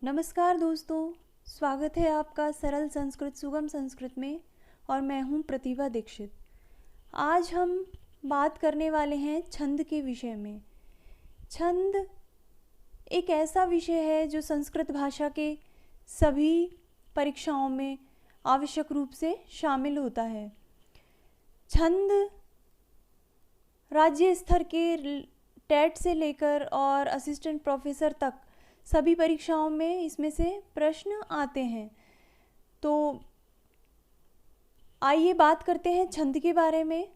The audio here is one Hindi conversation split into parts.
नमस्कार दोस्तों, स्वागत है आपका सरल संस्कृत सुगम संस्कृत में। और मैं हूं प्रतिभा दीक्षित। आज हम बात करने वाले हैं छंद के विषय में। छंद एक ऐसा विषय है जो संस्कृत भाषा के सभी परीक्षाओं में आवश्यक रूप से शामिल होता है। छंद राज्य स्तर के टेट से लेकर और असिस्टेंट प्रोफेसर तक सभी परीक्षाओं में इसमें से प्रश्न आते हैं। तो आइए बात करते हैं छंद के बारे में।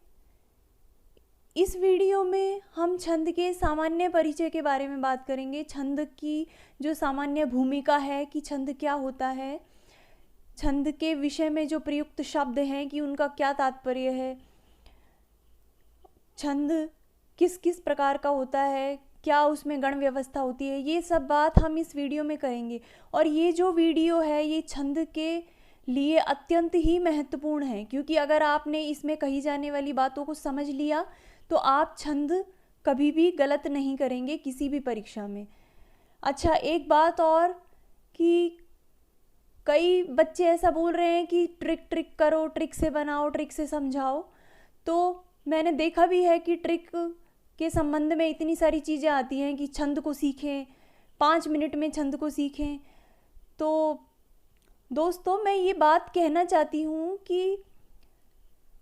इस वीडियो में हम छंद के सामान्य परिचय के बारे में बात करेंगे। छंद की जो सामान्य भूमिका है कि छंद क्या होता है, छंद के विषय में जो प्रयुक्त शब्द हैं कि उनका क्या तात्पर्य है, छंद किस किस प्रकार का होता है, क्या उसमें गण व्यवस्था होती है, ये सब बात हम इस वीडियो में करेंगे। और ये जो वीडियो है ये छंद के लिए अत्यंत ही महत्वपूर्ण है, क्योंकि अगर आपने इसमें कही जाने वाली बातों को समझ लिया तो आप छंद कभी भी गलत नहीं करेंगे किसी भी परीक्षा में। अच्छा, एक बात और कि कई बच्चे ऐसा बोल रहे हैं कि ट्रिक करो, ट्रिक से बनाओ, ट्रिक से समझाओ। तो मैंने देखा भी है कि ट्रिक के संबंध में इतनी सारी चीज़ें आती हैं कि छंद को सीखें, 5 मिनट में छंद को सीखें। तो दोस्तों, मैं ये बात कहना चाहती हूँ कि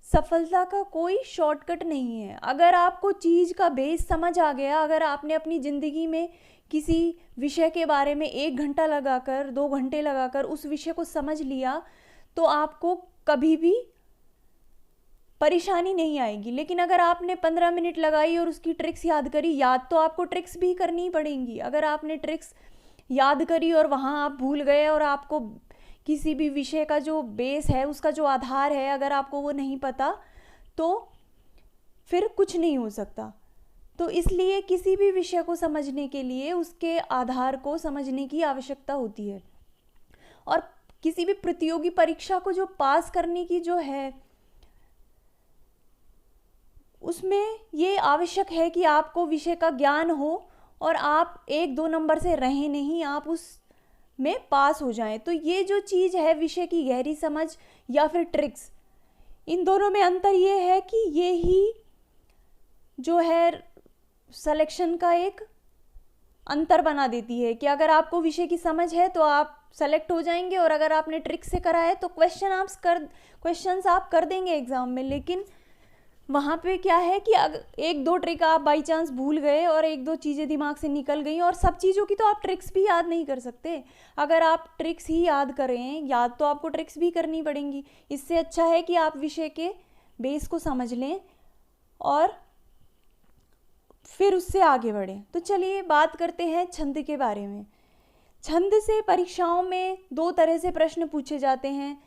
सफलता का कोई शॉर्टकट नहीं है। अगर आपको चीज़ का बेस समझ आ गया, अगर आपने अपनी ज़िंदगी में किसी विषय के बारे में 1 घंटा लगाकर, 2 घंटे लगाकर उस विषय को समझ लिया, तो आपको कभी भी परेशानी नहीं आएगी। लेकिन अगर आपने 15 मिनट लगाई और उसकी ट्रिक्स याद करी, याद तो आपको ट्रिक्स भी करनी पड़ेंगी। अगर आपने ट्रिक्स याद करी और वहाँ आप भूल गए और आपको किसी भी विषय का जो बेस है, उसका जो आधार है, अगर आपको वो नहीं पता, तो फिर कुछ नहीं हो सकता। तो इसलिए किसी भी विषय को समझने के लिए उसके आधार को समझने की आवश्यकता होती है। और किसी भी प्रतियोगी परीक्षा को जो पास करने की जो है, उसमें ये आवश्यक है कि आपको विषय का ज्ञान हो और आप 1-2 नंबर से रहें नहीं, आप उस में पास हो जाएं। तो ये जो चीज़ है, विषय की गहरी समझ या फिर ट्रिक्स, इन दोनों में अंतर ये है कि ये ही जो है सिलेक्शन का एक अंतर बना देती है कि अगर आपको विषय की समझ है तो आप सेलेक्ट हो जाएंगे, और अगर आपने ट्रिक से करा है तो क्वेश्चंस आप कर देंगे एग्ज़ाम में। लेकिन वहाँ पे क्या है कि अगर 1-2 ट्रिक आप बाई चांस भूल गए और 1-2 चीज़ें दिमाग से निकल गई, और सब चीज़ों की तो आप ट्रिक्स भी याद नहीं कर सकते। अगर आप ट्रिक्स ही याद करें, याद तो आपको ट्रिक्स भी करनी पड़ेंगी। इससे अच्छा है कि आप विषय के बेस को समझ लें और फिर उससे आगे बढ़ें। तो चलिए बात करते हैं छंद के बारे में। छंद से परीक्षाओं में 2 तरह से प्रश्न पूछे जाते हैं।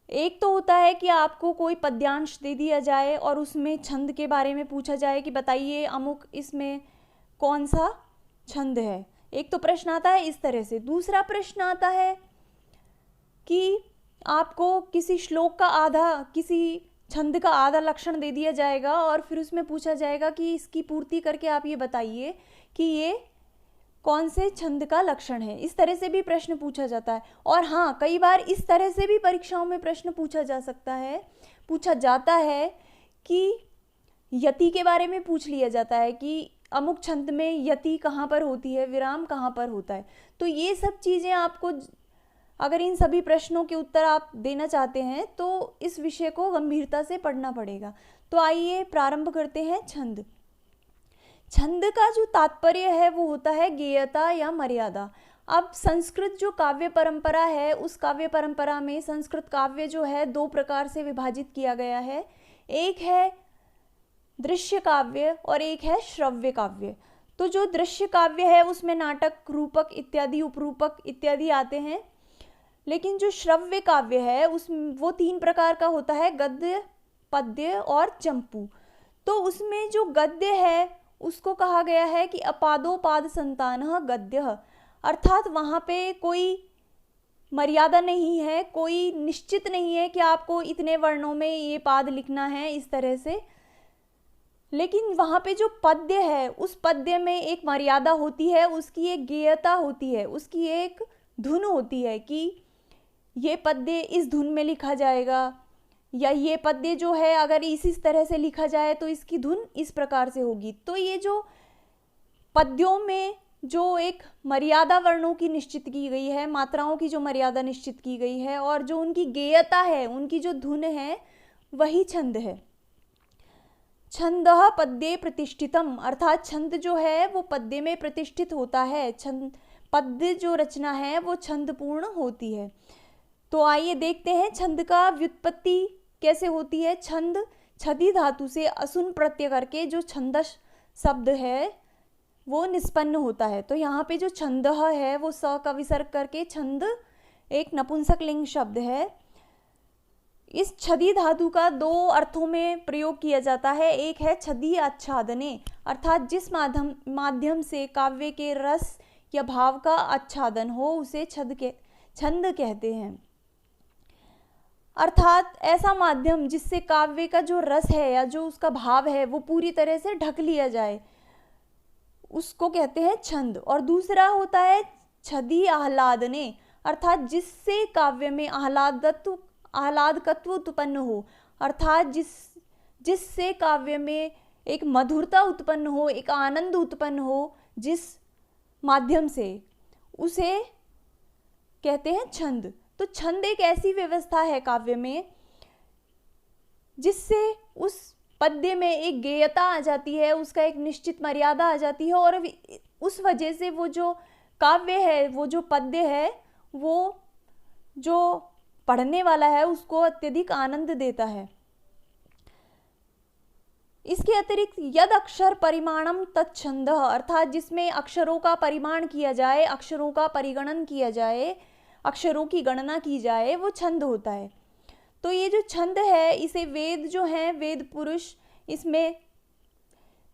एक तो होता है कि आपको कोई पद्यांश दे दिया जाए और उसमें छंद के बारे में पूछा जाए कि बताइए अमुक इसमें कौन सा छंद है। एक तो प्रश्न आता है इस तरह से। दूसरा प्रश्न आता है कि आपको किसी श्लोक का आधा, किसी छंद का आधा लक्षण दे दिया जाएगा और फिर उसमें पूछा जाएगा कि इसकी पूर्ति करके आप ये बताइए कि ये कौन से छंद का लक्षण है। इस तरह से भी प्रश्न पूछा जाता है। और हाँ, कई बार इस तरह से भी परीक्षाओं में प्रश्न पूछा जाता है कि यति के बारे में पूछ लिया जाता है कि अमुक छंद में यति कहाँ पर होती है, विराम कहाँ पर होता है। तो ये सब चीज़ें आपको, अगर इन सभी प्रश्नों के उत्तर आप देना चाहते हैं तो इस विषय को गंभीरता से पढ़ना पड़ेगा। तो आइए प्रारंभ करते हैं छंद। छंद का जो तात्पर्य है वो होता है गेयता या मर्यादा। अब संस्कृत जो काव्य परंपरा है, उस काव्य परंपरा में संस्कृत काव्य जो है 2 प्रकार से विभाजित किया गया है। एक है दृश्य काव्य और एक है श्रव्य काव्य। तो जो दृश्य काव्य है उसमें नाटक, रूपक इत्यादि, उपरूपक इत्यादि आते हैं। लेकिन जो श्रव्य काव्य है वो 3 प्रकार का होता है, गद्य, पद्य और चंपू। तो उसमें जो गद्य है उसको कहा गया है कि अपादोपाद संतानः गद्यः, अर्थात वहाँ पे कोई मर्यादा नहीं है, कोई निश्चित नहीं है कि आपको इतने वर्णों में ये पाद लिखना है इस तरह से। लेकिन वहाँ पे जो पद्य है उस पद्य में एक मर्यादा होती है, उसकी एक गेयता होती है, उसकी एक धुन होती है कि ये पद्य इस धुन में लिखा जाएगा, या ये पद्य जो है अगर इसी तरह से लिखा जाए तो इसकी धुन इस प्रकार से होगी। तो ये जो पद्यों में जो एक मर्यादा वर्णों की निश्चित की गई है, मात्राओं की जो मर्यादा निश्चित की गई है और जो उनकी गेयता है, उनकी जो धुन है, वही छंद है। छंदः पद्ये प्रतिष्ठितम, अर्थात छंद जो है वो पद्य में प्रतिष्ठित होता है। छंद पद्य जो रचना है वो छंदपूर्ण होती है। तो आइए देखते हैं छंद का व्युत्पत्ति कैसे होती है। छंद छदि धातु से असुन प्रत्यय करके जो छंदस शब्द है वो निष्पन्न होता है। तो यहाँ पे जो छंदः है वो स का विसर्ग करके छंद एक नपुंसक लिंग शब्द है। इस छदि धातु का दो अर्थों में प्रयोग किया जाता है। एक है छदि आच्छादने, अर्थात जिस माध्यम से काव्य के रस या भाव का आच्छादन हो उसे छंद कहते हैं। अर्थात ऐसा माध्यम जिससे काव्य का जो रस है या जो उसका भाव है वो पूरी तरह से ढक लिया जाए, उसको कहते हैं छंद। और दूसरा होता है छदि आह्लादने, अर्थात जिससे काव्य में आह्लादकत्व उत्पन्न हो, अर्थात जिससे काव्य में एक मधुरता उत्पन्न हो, एक आनंद उत्पन्न हो, जिस माध्यम से, उसे कहते हैं छंद। तो छंद एक ऐसी व्यवस्था है काव्य में जिससे उस पद्य में एक गेयता आ जाती है, उसका एक निश्चित मर्यादा आ जाती है और उस वजह से वो जो काव्य है, वो जो पद्य है, वो जो पढ़ने वाला है उसको अत्यधिक आनंद देता है। इसके अतिरिक्त यद अक्षर परिमाणम तत्छंदः, अर्थात जिसमें अक्षरों का परिमाण किया जाए, अक्षरों का परिगणन किया जाए, अक्षरों की गणना की जाए, वो छंद होता है। तो ये जो छंद है इसे वेद जो हैं, वेद पुरुष, इसमें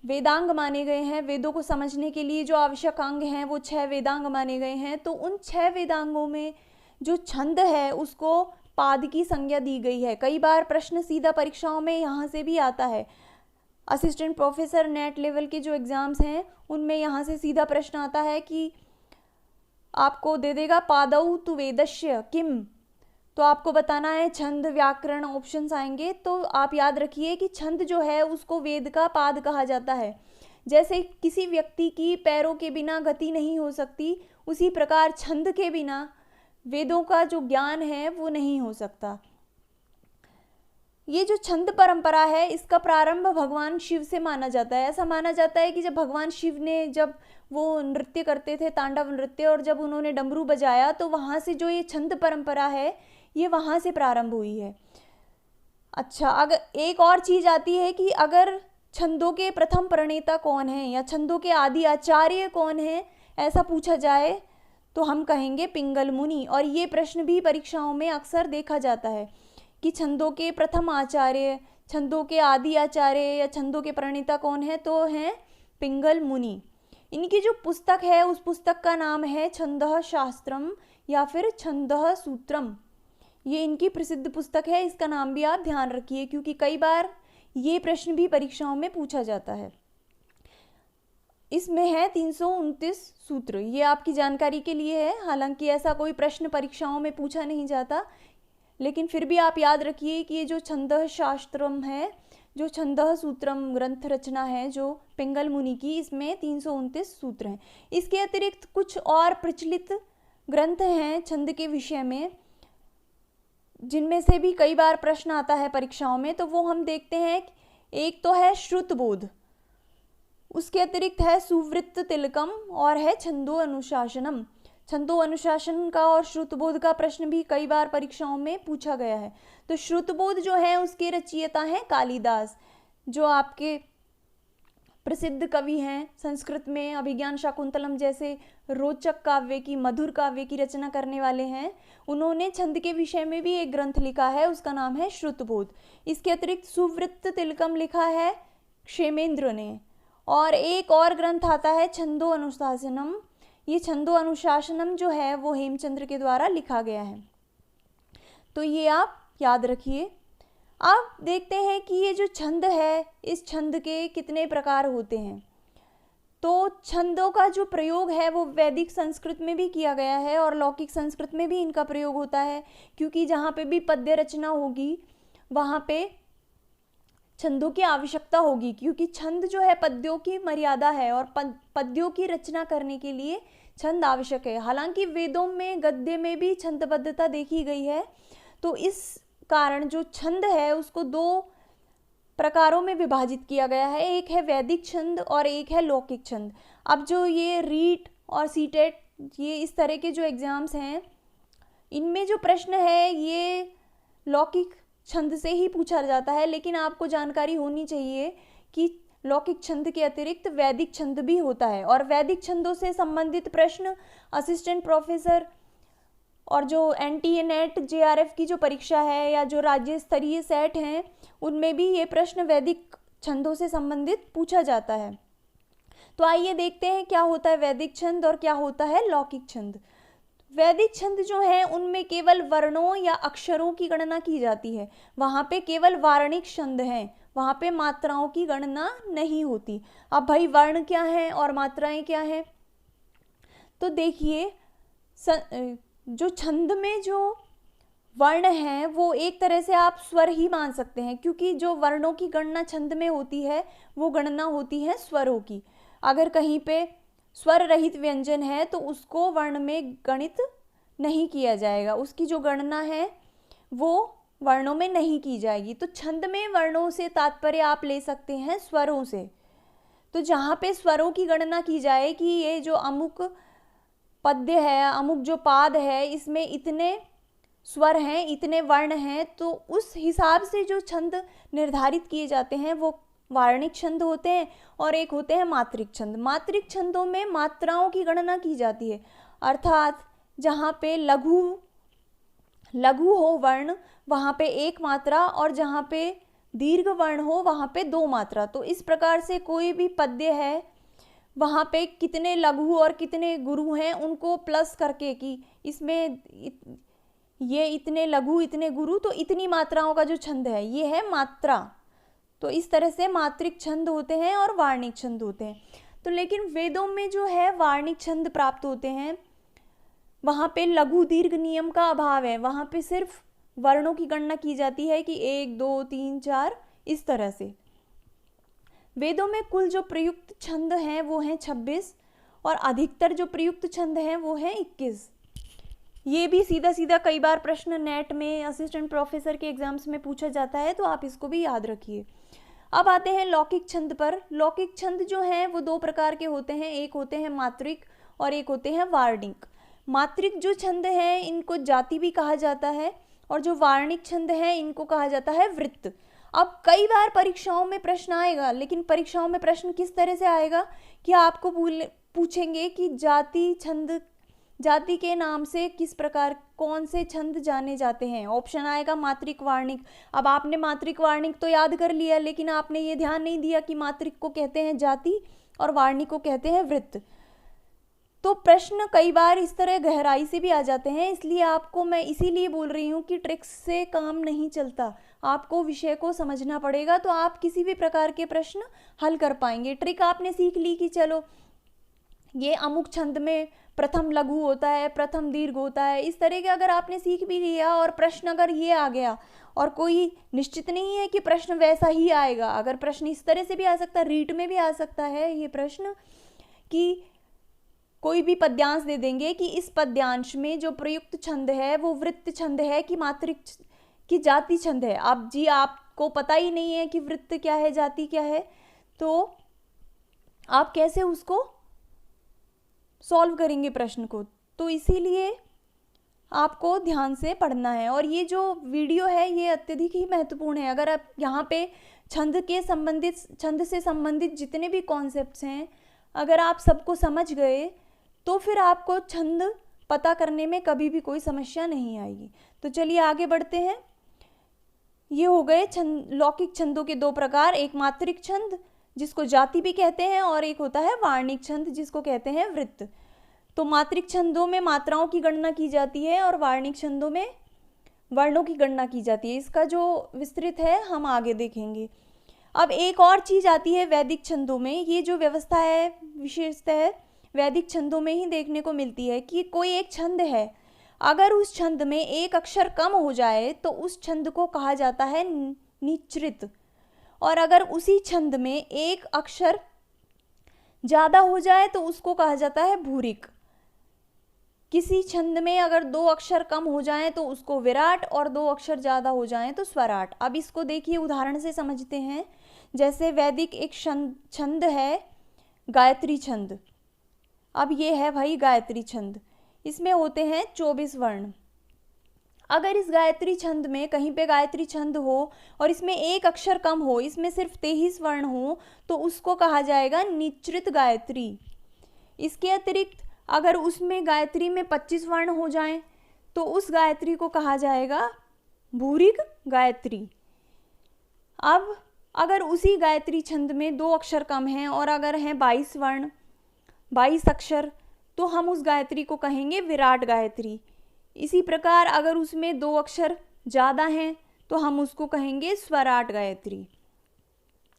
वेदांग माने गए हैं। वेदों को समझने के लिए जो आवश्यक अंग हैं वो 6 वेदांग माने गए हैं। तो उन 6 वेदांगों में जो छंद है उसको पाद की संज्ञा दी गई है। कई बार प्रश्न सीधा परीक्षाओं में यहाँ से भी आता है। असिस्टेंट प्रोफेसर नेट लेवल के जो एग्ज़ाम्स हैं उनमें यहाँ से सीधा प्रश्न आता है कि आपको दे देगा पादौ तु वेदस्य किम, तो आपको बताना है छंद, व्याकरण, ऑप्शंस आएंगे। तो आप याद रखिए कि छंद जो है उसको वेद का पाद कहा जाता है। जैसे किसी व्यक्ति की पैरों के बिना गति नहीं हो सकती, उसी प्रकार छंद के बिना वेदों का जो ज्ञान है वो नहीं हो सकता। ये जो छंद परंपरा है इसका प्रारंभ भगवान शिव से माना जाता है। ऐसा माना जाता है कि जब भगवान शिव ने, जब वो नृत्य करते थे, तांडव नृत्य, और जब उन्होंने डमरू बजाया तो वहाँ से जो ये छंद परंपरा है ये वहाँ से प्रारंभ हुई है। अच्छा, अगर एक और चीज़ आती है कि अगर छंदों के प्रथम प्रणेता कौन है या छंदों के आदि आचार्य कौन है, ऐसा पूछा जाए तो हम कहेंगे पिंगल मुनि। और ये प्रश्न भी परीक्षाओं में अक्सर देखा जाता है कि छंदों के प्रथम आचार्य, छंदों के आदि आचार्य या छंदों के प्रणेता कौन है, तो हैं पिंगल मुनि। इनकी जो पुस्तक है उस पुस्तक का नाम है छंदः शास्त्रम या फिर छंदः सूत्रम। ये इनकी प्रसिद्ध पुस्तक है, इसका नाम भी आप ध्यान रखिए क्योंकि कई बार ये प्रश्न भी परीक्षाओं में पूछा जाता है। इसमें है 329 सूत्र, ये आपकी जानकारी के लिए है। हालांकि ऐसा कोई प्रश्न परीक्षाओं में पूछा नहीं जाता, लेकिन फिर भी आप याद रखिए कि ये जो छंदः शास्त्रम है, जो छंदः सूत्रम ग्रंथ रचना है जो पिंगल मुनि की, इसमें 329 सूत्र हैं। इसके अतिरिक्त कुछ और प्रचलित ग्रंथ हैं छंद के विषय में, जिनमें से भी कई बार प्रश्न आता है परीक्षाओं में, तो वो हम देखते हैं। एक तो है श्रुतबोध, उसके अतिरिक्त है सुवृत्त तिलकम और है छंदो अनुशासनम। छंदो अनुशासन का और श्रुतबोध का प्रश्न भी कई बार परीक्षाओं में पूछा गया है। तो श्रुतबोध जो है उसके रचयिता हैं कालिदास, जो आपके प्रसिद्ध कवि हैं। संस्कृत में अभिज्ञान शाकुंतलम जैसे रोचक काव्य की, मधुर काव्य की रचना करने वाले हैं। उन्होंने छंद के विषय में भी एक ग्रंथ लिखा है, उसका नाम है श्रुतबोध। इसके अतिरिक्त सुवृत्त तिलकम लिखा है क्षेमेंद्र ने। और एक और ग्रंथ आता है छंदो अनुशासनम। ये छंदो अनुशासनम जो है वो हेमचंद्र के द्वारा लिखा गया है। तो ये आप याद रखिए। अब देखते हैं कि ये जो छंद है, इस छंद के कितने प्रकार होते हैं। तो छंदों का जो प्रयोग है वो वैदिक संस्कृत में भी किया गया है और लौकिक संस्कृत में भी इनका प्रयोग होता है, क्योंकि जहाँ पे भी पद्य रचना होगी वहाँ पे छंदों की आवश्यकता होगी, क्योंकि छंद जो है पद्यों की मर्यादा है और पद्यों की रचना करने के लिए छंद आवश्यक है। हालांकि वेदों में गद्य में भी छंदबद्धता देखी गई है, तो इस कारण जो छंद है उसको दो प्रकारों में विभाजित किया गया है, एक है वैदिक छंद और एक है लौकिक छंद। अब जो ये रीट और सीटेट, ये इस तरह के जो एग्ज़ाम्स हैं, इनमें जो प्रश्न है ये लौकिक छंद से ही पूछा जाता है, लेकिन आपको जानकारी होनी चाहिए कि लौकिक छंद के अतिरिक्त वैदिक छंद भी होता है और वैदिक छंदों से संबंधित प्रश्न असिस्टेंट प्रोफेसर और जो NTA NET JRF की जो परीक्षा है या जो राज्य स्तरीय सेट हैं उनमें भी ये प्रश्न वैदिक छंदों से संबंधित पूछा जाता है। तो आइए देखते हैं क्या होता है वैदिक छंद और क्या होता है लौकिक छंद। वैदिक छंद जो है उनमें केवल वर्णों या अक्षरों की गणना की जाती है, वहाँ पे केवल वार्णिक छंद हैं, वहाँ पे मात्राओं की गणना नहीं होती। अब भाई वर्ण क्या है और मात्राएं क्या है, तो देखिए जो छंद में जो वर्ण हैं वो एक तरह से आप स्वर ही मान सकते हैं, क्योंकि जो वर्णों की गणना छंद में होती है वो गणना होती है स्वरों की। अगर कहीं पे स्वर रहित व्यंजन है तो उसको वर्ण में गणित नहीं किया जाएगा, उसकी जो गणना है वो वर्णों में नहीं की जाएगी। तो छंद में वर्णों से तात्पर्य आप ले सकते हैं स्वरों से। तो जहाँ पे स्वरों की गणना की जाए कि ये जो अमुक पद्य है, अमुक जो पाद है, इसमें इतने स्वर हैं, इतने वर्ण हैं, तो उस हिसाब से जो छंद निर्धारित किए जाते हैं वो वार्णिक छंद होते हैं और एक होते हैं मात्रिक छंद। मात्रिक छंदों में मात्राओं की गणना की जाती है, अर्थात जहाँ पे लघु हो वर्ण वहाँ पे एक मात्रा और जहाँ पे दीर्घ वर्ण हो वहाँ पे दो मात्रा। तो इस प्रकार से कोई भी पद्य है वहाँ पे कितने लघु और कितने गुरु हैं उनको प्लस करके कि इसमें ये इतने लघु इतने गुरु, तो इतनी मात्राओं का जो छंद है ये है मात्रा। तो इस तरह से मात्रिक छंद होते हैं और वार्णिक छंद होते हैं। तो लेकिन वेदों में जो है वार्णिक छंद प्राप्त होते हैं, वहाँ पे लघु दीर्घ नियम का अभाव है, वहाँ पे सिर्फ वर्णों की गणना की जाती है कि 1 2 3 4 इस तरह से। वेदों में कुल जो प्रयुक्त छंद हैं वो हैं 26 और अधिकतर जो प्रयुक्त छंद हैं वो हैं 21। ये भी सीधा सीधा कई बार प्रश्न नेट में असिस्टेंट प्रोफेसर के एग्जाम्स में पूछा जाता है, तो आप इसको भी याद रखिए। अब आते हैं लौकिक छंद पर। लौकिक छंद जो हैं वो दो प्रकार के होते हैं, एक होते हैं मात्रिक और एक होते हैं वार्णिक। मात्रिक जो छंद हैं इनको जाति भी कहा जाता है और जो वार्णिक छंद हैं इनको कहा जाता है वृत्त। अब कई बार परीक्षाओं में प्रश्न आएगा, लेकिन परीक्षाओं में प्रश्न किस तरह से आएगा कि आपको पूछेंगे कि जाति के नाम से किस प्रकार कौन से छंद जाने जाते हैं। ऑप्शन आएगा मात्रिक वार्णिक। अब आपने मात्रिक वार्णिक तो याद कर लिया, लेकिन आपने ये ध्यान नहीं दिया कि मात्रिक को कहते हैं जाति और वार्णिक को कहते हैं वृत्त। तो प्रश्न कई बार इस तरह गहराई से भी आ जाते हैं, इसलिए आपको मैं इसीलिए बोल रही हूँ कि ट्रिक्स से काम नहीं चलता, आपको विषय को समझना पड़ेगा, तो आप किसी भी प्रकार के प्रश्न हल कर पाएंगे। ट्रिक आपने सीख ली कि चलो ये अमुक छंद में प्रथम लघु होता है, प्रथम दीर्घ होता है, इस तरह के अगर आपने सीख भी लिया और प्रश्न अगर ये आ गया, और कोई निश्चित नहीं है कि प्रश्न वैसा ही आएगा, अगर प्रश्न इस तरह से भी आ सकता है, रीट में भी आ सकता है ये प्रश्न कि कोई भी पद्यांश दे देंगे कि इस पद्यांश में जो प्रयुक्त छंद है वो वृत्त छंद है कि मात्रिक की जाति छंद है। अब जी आपको पता ही नहीं है कि वृत्त क्या है जाति क्या है, तो आप कैसे उसको सॉल्व करेंगे प्रश्न को। तो इसीलिए आपको ध्यान से पढ़ना है। और ये जो वीडियो है ये अत्यधिक ही महत्वपूर्ण है। अगर आप यहाँ पे छंद से संबंधित जितने भी कॉन्सेप्ट्स हैं अगर आप सबको समझ गए तो फिर आपको छंद पता करने में कभी भी कोई समस्या नहीं आएगी। तो चलिए आगे बढ़ते हैं। ये हो गए लौकिक छंदों के दो प्रकार, एक मात्रिक छंद जिसको जाति भी कहते हैं और एक होता है वार्णिक छंद जिसको कहते हैं वृत्त। तो मात्रिक छंदों में मात्राओं की गणना की जाती है और वार्णिक छंदों में वर्णों की गणना की जाती है। इसका जो विस्तृत है हम आगे देखेंगे। अब एक और चीज आती है वैदिक छंदों में। ये जो व्यवस्था है विशेषतः वैदिक छंदों में ही देखने को मिलती है कि कोई एक छंद है, अगर उस छंद में एक अक्षर कम हो जाए तो उस छंद को कहा जाता है निचृत, और अगर उसी छंद में एक अक्षर ज़्यादा हो जाए तो उसको कहा जाता है भूरिक। किसी छंद में अगर 2 अक्षर कम हो जाएं तो उसको विराट, और 2 अक्षर ज़्यादा हो जाएं तो स्वराट। अब इसको देखिए उदाहरण से समझते हैं। जैसे वैदिक एक छंद है गायत्री छंद। अब ये है भाई गायत्री छंद, इसमें होते हैं 24 वर्ण। अगर इस गायत्री छंद में कहीं पे गायत्री छंद हो और इसमें एक अक्षर कम हो, इसमें सिर्फ 23 वर्ण हो, तो उसको कहा जाएगा निचृत गायत्री। इसके अतिरिक्त अगर उसमें गायत्री में 25 वर्ण हो जाएं तो उस गायत्री को कहा जाएगा भूरिक गायत्री। अब अगर उसी गायत्री छंद में 2 अक्षर कम हैं और अगर हैं 22 वर्ण, 22 अक्षर, तो हम उस गायत्री को कहेंगे विराट गायत्री। इसी प्रकार अगर उसमें 2 अक्षर ज़्यादा हैं तो हम उसको कहेंगे स्वराट गायत्री।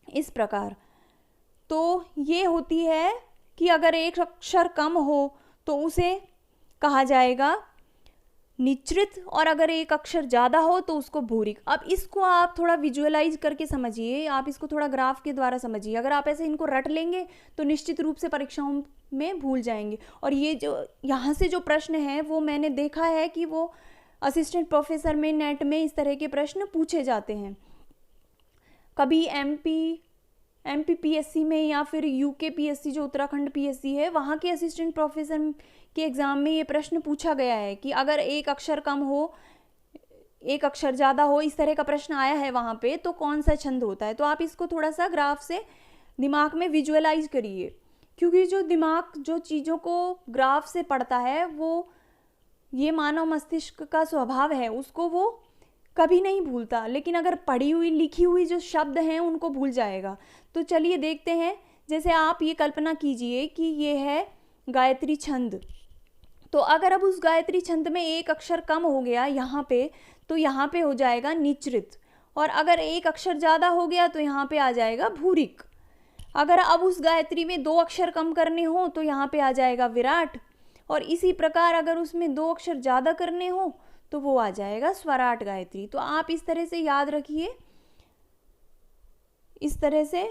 इस प्रकार तो ये होती है कि अगर एक अक्षर कम हो तो उसे कहा जाएगा निचृत, और अगर एक अक्षर ज़्यादा हो तो उसको भूरिक। अब इसको आप थोड़ा विजुअलाइज करके समझिए, आप इसको थोड़ा ग्राफ के द्वारा समझिए। अगर आप ऐसे इनको रट लेंगे तो निश्चित रूप से परीक्षाओं में भूल जाएंगे। और ये जो यहाँ से जो प्रश्न है वो मैंने देखा है कि वो असिस्टेंट प्रोफेसर में नेट में इस तरह के प्रश्न पूछे जाते हैं। कभी एमपी पीएससी में या फिर यूके पीएससी जो उत्तराखंड पीएससी है वहाँ के असिस्टेंट प्रोफेसर के एग्ज़ाम में ये प्रश्न पूछा गया है कि अगर एक अक्षर कम हो, एक अक्षर ज़्यादा हो, इस तरह का प्रश्न आया है वहाँ पे, तो कौन सा छंद होता है। तो आप इसको थोड़ा सा ग्राफ से दिमाग में विजुअलाइज करिए, क्योंकि जो दिमाग जो चीज़ों को ग्राफ से पढ़ता है वो, ये मानव मस्तिष्क का स्वभाव है, उसको वो कभी नहीं भूलता, लेकिन अगर पढ़ी हुई लिखी हुई जो शब्द हैं उनको भूल जाएगा। तो चलिए देखते हैं। जैसे आप ये कल्पना कीजिए कि ये है गायत्री छंद, तो अगर अब उस गायत्री छंद में एक अक्षर कम हो गया यहाँ पे, तो यहाँ पे हो जाएगा निचृत, और अगर एक अक्षर ज़्यादा हो गया तो यहाँ पे आ जाएगा भूरिक। अगर अब उस गायत्री में 2 अक्षर कम करने हो तो यहाँ पे आ जाएगा विराट, और इसी प्रकार अगर उसमें 2 अक्षर ज़्यादा करने हो तो वो आ जाएगा स्वराट गायत्री। तो आप इस तरह से याद रखिए, इस तरह से।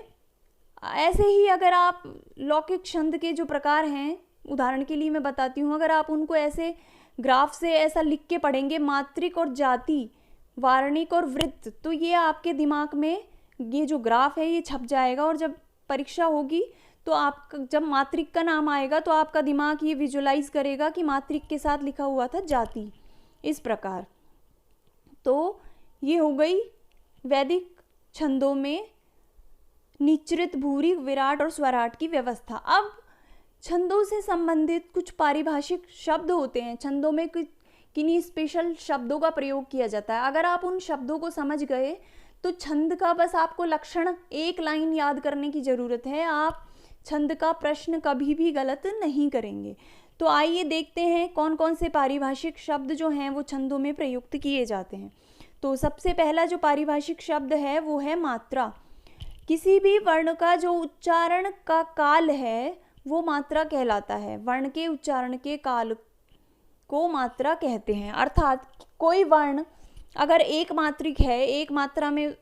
ऐसे ही अगर आप लौकिक छंद के जो प्रकार हैं, उदाहरण के लिए मैं बताती हूँ, अगर आप उनको ऐसे ग्राफ से ऐसा लिख के पढ़ेंगे, मात्रिक और जाति, वार्णिक और वृत्त, तो ये आपके दिमाग में ये जो ग्राफ है ये छप जाएगा। और जब परीक्षा होगी तो आप जब मात्रिक का नाम आएगा तो आपका दिमाग ये विजुलाइज करेगा कि मात्रिक के साथ लिखा हुआ था जाति। इस प्रकार तो ये हो गई वैदिक छंदों में निचृत, भूरिक, विराट और स्वराट की व्यवस्था। अब छंदों से संबंधित कुछ पारिभाषिक शब्द होते हैं। छंदों में किन्हीं स्पेशल शब्दों का प्रयोग किया जाता है। अगर आप उन शब्दों को समझ गए तो छंद का बस आपको लक्षण एक लाइन याद करने की ज़रूरत है, आप छंद का प्रश्न कभी भी गलत नहीं करेंगे। तो आइए देखते हैं कौन कौन से पारिभाषिक शब्द जो हैं वो छंदों में प्रयुक्त किए जाते हैं। तो सबसे पहला जो पारिभाषिक शब्द है वो है मात्रा। किसी भी वर्ण का जो उच्चारण का काल है वो मात्रा कहलाता है। वर्ण के उच्चारण के काल को मात्रा कहते हैं। अर्थात कोई वर्ण अगर एक मात्रिक है, एक मात्रा में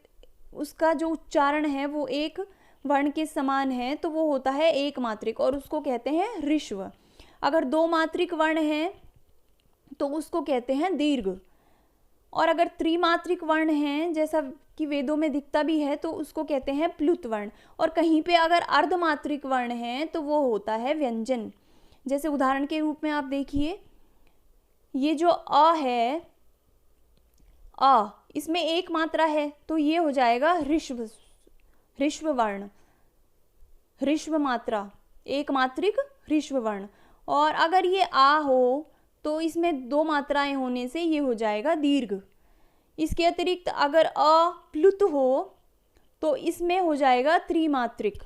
उसका जो उच्चारण है वो एक वर्ण के समान है, तो वो होता है एक मात्रिक, और उसको कहते हैं ऋष्व। अगर 2 मात्रिक वर्ण हैं तो उसको कहते हैं दीर्घ, और अगर त्रिमात्रिक वर्ण हैं, जैसा कि वेदों में दिखता भी है, तो उसको कहते हैं प्लुत वर्ण। और कहीं पे अगर अर्धमात्रिक वर्ण हैं तो वो होता है व्यंजन। जैसे उदाहरण के रूप में आप देखिए, ये जो अ है, अ, इसमें एक मात्रा है तो ये हो जाएगा ऋष्व वर्ण, ऋष्व मात्रा, एक मात्रिक ऋष्व वर्ण। और अगर ये आ हो तो इसमें 2 मात्राएं होने से ये हो जाएगा दीर्घ। इसके अतिरिक्त अगर अ प्लुत हो तो इसमें हो जाएगा त्रिमात्रिक,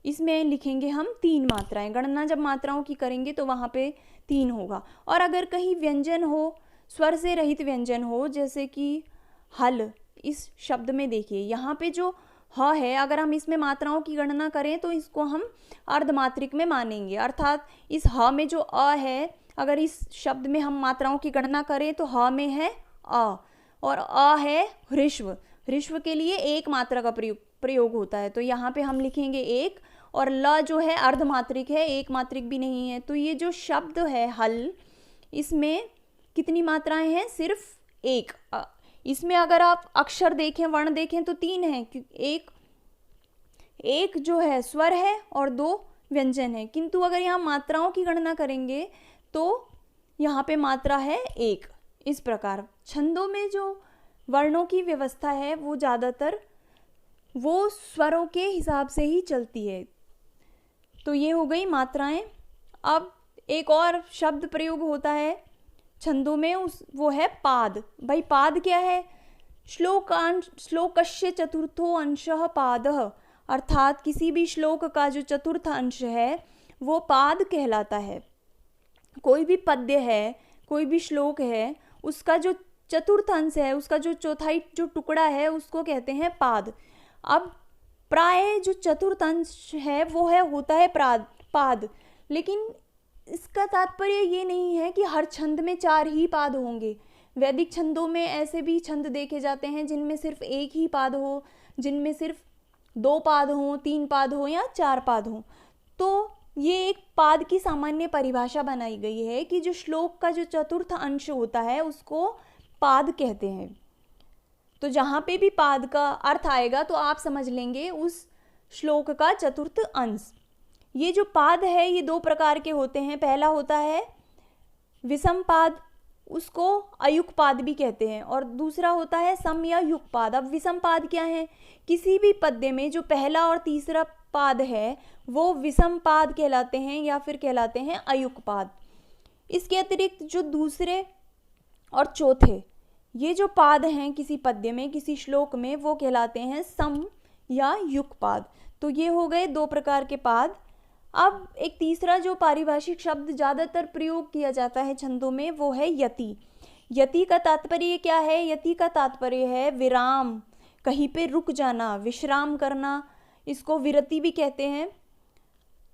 इसमें लिखेंगे हम 3 मात्राएं। गणना जब मात्राओं की करेंगे तो वहाँ पे 3 होगा। और अगर कहीं व्यंजन हो स्वर से रहित व्यंजन हो, जैसे कि हल। इस शब्द में देखिए यहाँ पे जो ह है, अगर हम इसमें मात्राओं की गणना करें तो इसको हम अर्धमात्रिक में मानेंगे, अर्थात इस ह में जो अ है, अगर इस शब्द में हम मात्राओं की गणना करें तो ह में है अ, और अ है ह्रस्व। ह्रस्व के लिए एक मात्रा का प्रयोग होता है, तो यहाँ पे हम लिखेंगे एक, और ल जो है अर्धमात्रिक है, एक मात्रिक भी नहीं है। तो ये जो शब्द है हल, इसमें कितनी मात्राएं हैं? सिर्फ एक। इसमें अगर आप अक्षर देखें, वर्ण देखें तो 3 है, एक जो है स्वर है और 2 व्यंजन है, किंतु अगर यहाँ मात्राओं की गणना करेंगे तो यहाँ पे मात्रा है एक। इस प्रकार छंदों में जो वर्णों की व्यवस्था है वो ज़्यादातर वो स्वरों के हिसाब से ही चलती है। तो ये हो गई मात्राएं। अब एक और शब्द प्रयोग होता है छंदों में, वो है पाद। भाई पाद क्या है? श्लोकस्य चतुर्थो अंशः पादः, अर्थात किसी भी श्लोक का जो चतुर्थ अंश है वो पाद कहलाता है। कोई भी पद्य है, कोई भी श्लोक है, उसका जो चतुर्थ अंश है, उसका जो चौथाई जो टुकड़ा है, उसको कहते हैं पाद। अब प्राय जो चतुर्थ अंश है वो होता है पाद, लेकिन इसका तात्पर्य ये नहीं है कि हर छंद में 4 ही पाद होंगे। वैदिक छंदों में ऐसे भी छंद देखे जाते हैं जिनमें सिर्फ एक ही पाद हो, जिनमें सिर्फ 2 पाद हो, 3 पाद हो या 4 पाद हो। तो ये एक पाद की सामान्य परिभाषा बनाई गई है कि जो श्लोक का जो चतुर्थ अंश होता है उसको पाद कहते हैं। तो जहाँ पे भी पाद का अर्थ आएगा तो आप समझ लेंगे उस श्लोक का चतुर्थ अंश। ये जो पाद है ये 2 प्रकार के होते हैं। पहला होता है विषम पाद, उसको अयुक्त पाद भी कहते हैं, और दूसरा होता है सम या युक्त पाद। अब विषम पाद क्या है? किसी भी पद्य में जो पहला और तीसरा पाद है वो विषम पाद कहलाते हैं या फिर कहलाते हैं अयुक्त पाद। इसके अतिरिक्त जो दूसरे और चौथे ये जो पाद हैं किसी पद्य में, किसी श्लोक में, वो कहलाते हैं सम या युक्त पाद। तो ये हो गए 2 प्रकार के पाद। अब एक तीसरा जो पारिभाषिक शब्द ज़्यादातर प्रयोग किया जाता है छंदों में वो है यति। यति का तात्पर्य क्या है? यति का तात्पर्य है विराम, कहीं पे रुक जाना, विश्राम करना, इसको विरति भी कहते हैं।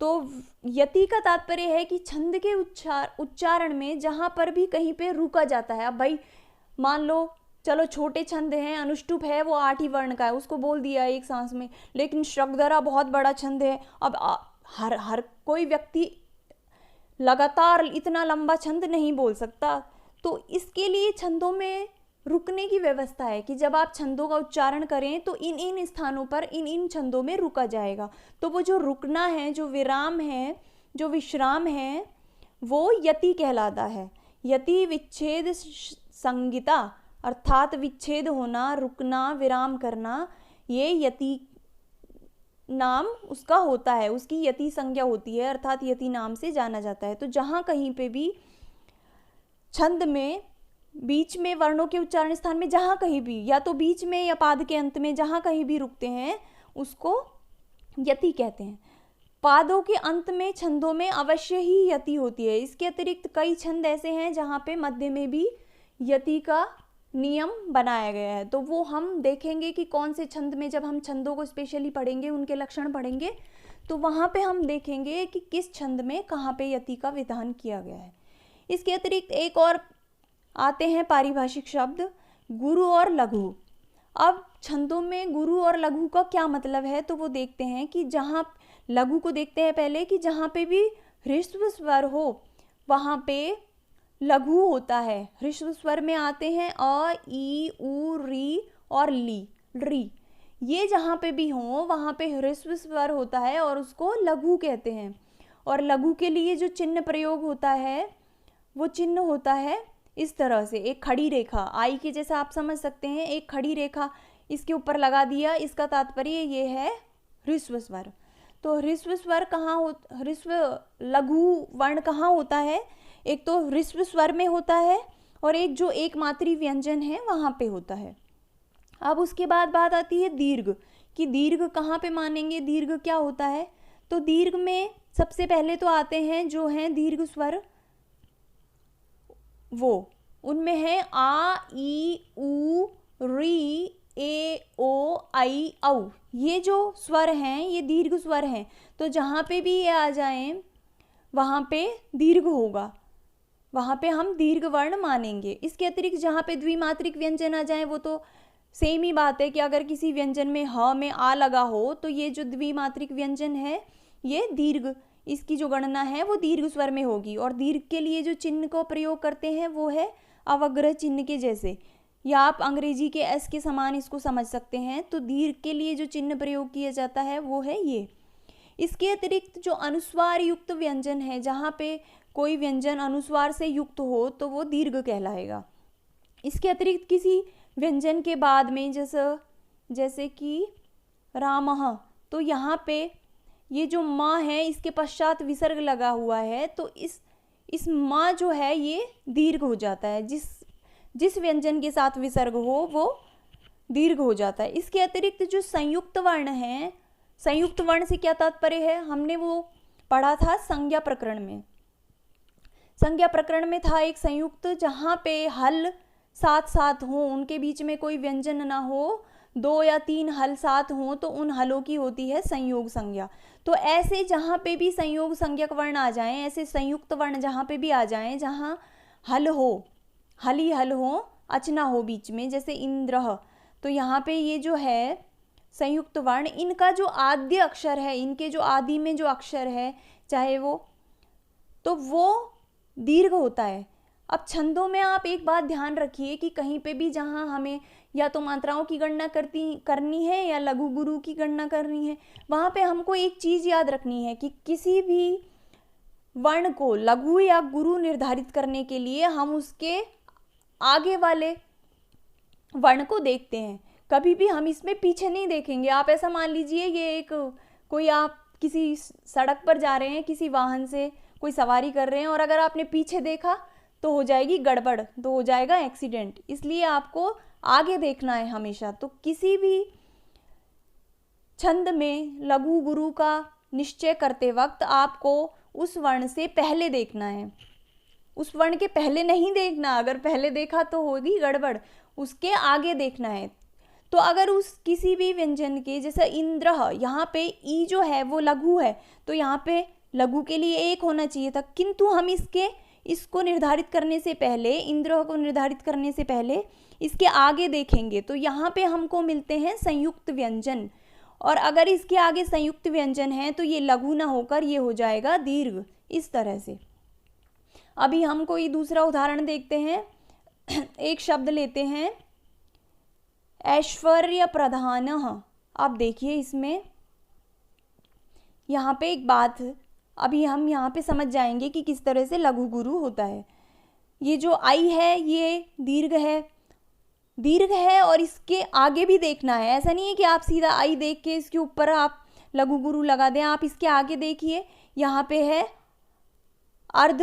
तो यति का तात्पर्य है कि छंद के उच्चारण में जहाँ पर भी कहीं पे रुका जाता है। अब भाई मान लो चलो छोटे छंद हैं, अनुष्टुप है वो 8 ही वर्ण का है, उसको बोल दिया एक सांस में, लेकिन श्रगधरा बहुत बड़ा छंद है। अब हर कोई व्यक्ति लगातार इतना लंबा छंद नहीं बोल सकता, तो इसके लिए छंदों में रुकने की व्यवस्था है कि जब आप छंदों का उच्चारण करें तो इन स्थानों पर इन छंदों में रुका जाएगा। तो वो जो रुकना है, जो विराम है, जो विश्राम है, वो यति कहलाता है। यति विच्छेद संगिता, अर्थात विच्छेद होना, रुकना, विराम करना, ये यति नाम उसका होता है, उसकी यति संज्ञा होती है, अर्थात यति नाम से जाना जाता है। तो जहाँ कहीं पे भी छंद में बीच में वर्णों के उच्चारण स्थान में जहाँ कहीं भी, या तो बीच में या पाद के अंत में, जहाँ कहीं भी रुकते हैं उसको यति कहते हैं। पादों के अंत में छंदों में अवश्य ही यति होती है। इसके अतिरिक्त कई छंद ऐसे हैं जहाँ पे मध्य में भी यति का नियम बनाया गया है। तो वो हम देखेंगे कि कौन से छंद में, जब हम छंदों को स्पेशली पढ़ेंगे, उनके लक्षण पढ़ेंगे, तो वहाँ पे हम देखेंगे कि किस छंद में कहाँ पे यति का विधान किया गया है। इसके अतिरिक्त एक और आते हैं पारिभाषिक शब्द गुरु और लघु। अब छंदों में गुरु और लघु का क्या मतलब है तो वो देखते हैं कि जहाँ लघु को देखते हैं पहले कि जहाँ पे भी ह्रस्व स्वर हो वहाँ पे लघु होता है। ह्रस्व स्वर में आते हैं अ, ई, उ, री और री। ये जहाँ पे भी हो वहाँ पे ह्रस्व स्वर होता है और उसको लघु कहते हैं। और लघु के लिए जो चिन्ह प्रयोग होता है वो चिन्ह होता है इस तरह से, एक खड़ी रेखा, आई के जैसा आप समझ सकते हैं, एक खड़ी रेखा इसके ऊपर लगा दिया, इसका तात्पर्य ये है ह्रस्व स्वर। तो ह्रस्व स्वर कहाँ हो, ह्रस्व लघु वर्ण कहाँ होता है? एक तो ह्रस्व स्वर में होता है और एक जो एक मात्री व्यंजन है वहाँ पे होता है। अब उसके बाद बात आती है दीर्घ, कि दीर्घ कहाँ पे मानेंगे, दीर्घ क्या होता है? तो दीर्घ में सबसे पहले तो आते हैं जो हैं दीर्घ स्वर, वो उनमें है आ, ई, उ, री, ए, ओ, आई, औ। ये जो स्वर हैं ये दीर्घ स्वर हैं, तो जहाँ पे भी ये आ जाएं वहाँ पे दीर्घ होगा, वहाँ पे हम दीर्घ वर्ण मानेंगे। इसके अतिरिक्त जहाँ पे द्विमात्रिक व्यंजन आ जाए वो तो सेम ही बात है कि अगर किसी व्यंजन में ह में आ लगा हो तो ये जो द्विमात्रिक व्यंजन है ये दीर्घ, इसकी जो गणना है वो दीर्घ स्वर में होगी। और दीर्घ के लिए जो चिन्ह को प्रयोग करते हैं वो है अवग्रह चिन्ह के जैसे, या आप अंग्रेजी के एस के समान इसको समझ सकते हैं। तो दीर्घ के लिए जो चिन्ह प्रयोग किया जाता है वो है ये। इसके अतिरिक्त जो अनुस्वार युक्त व्यंजन है, जहाँ पे कोई व्यंजन अनुस्वार से युक्त हो तो वो दीर्घ कहलाएगा। इसके अतिरिक्त किसी व्यंजन के बाद में जैसे कि रामः, तो यहाँ पे ये जो माँ है इसके पश्चात विसर्ग लगा हुआ है, तो इस माँ जो है ये दीर्घ हो जाता है। जिस व्यंजन के साथ विसर्ग हो वो दीर्घ हो जाता है। इसके अतिरिक्त जो संयुक्त वर्ण है, संयुक्त वर्ण से क्या तात्पर्य है, हमने वो पढ़ा था संज्ञा प्रकरण में। संज्ञा प्रकरण में था एक संयुक्त जहाँ पे हल साथ साथ हो, उनके बीच में कोई व्यंजन ना हो, 2 या 3 हल साथ हों तो उन हलों की होती है संयोग संज्ञा। तो ऐसे जहाँ पे भी संयोग संज्ञक वर्ण आ जाएं, ऐसे संयुक्त वर्ण जहाँ पे भी आ जाएं जहाँ हल हो, हल ही हल हो, अचना हो बीच में, जैसे इंद्र, तो यहाँ पे ये जो है संयुक्त वर्ण, इनका जो आद्य अक्षर है, इनके जो आदि में जो अक्षर है चाहे वो, तो वो दीर्घ होता है। अब छंदों में आप एक बात ध्यान रखिए कि कहीं पे भी जहाँ हमें या तो मात्राओं की गणना करनी है या लघु गुरु की गणना करनी है, वहाँ पे हमको एक चीज़ याद रखनी है कि किसी भी वर्ण को लघु या गुरु निर्धारित करने के लिए हम उसके आगे वाले वर्ण को देखते हैं, कभी भी हम इसमें पीछे नहीं देखेंगे। आप ऐसा मान लीजिए ये एक कोई आप किसी सड़क पर जा रहे हैं, किसी वाहन से कोई सवारी कर रहे हैं और अगर आपने पीछे देखा तो हो जाएगी गड़बड़, तो हो जाएगा एक्सीडेंट। इसलिए आपको आगे देखना है हमेशा। तो किसी भी छंद में लघु गुरु का निश्चय करते वक्त आपको उस वर्ण से पहले देखना है, उस वर्ण के पहले नहीं देखना। अगर पहले देखा तो होगी गड़बड़, उसके आगे देखना है। तो अगर उस किसी भी व्यंजन के, जैसे इंद्र, यहाँ पे ई जो है वो लघु है, तो यहाँ पे लघु के लिए 1 होना चाहिए था, किंतु हम इसको निर्धारित करने से पहले, इंद्र को निर्धारित करने से पहले इसके आगे देखेंगे तो यहाँ पे हमको मिलते हैं संयुक्त व्यंजन। और अगर इसके आगे संयुक्त व्यंजन है तो ये लघु ना होकर ये हो जाएगा दीर्घ, इस तरह से। अभी हम कोई दूसरा उदाहरण देखते हैं। एक शब्द लेते हैं ऐश्वर्य प्रधानः। आप देखिए इसमें यहाँ पे एक बात, अभी हम यहाँ पे समझ जाएंगे कि किस तरह से लघु गुरु होता है। ये जो आई है ये दीर्घ है और इसके आगे भी देखना है। ऐसा नहीं है कि आप सीधा आई देख के इसके ऊपर आप लघु गुरु लगा दें, आप इसके आगे देखिए, यहाँ पे है अर्ध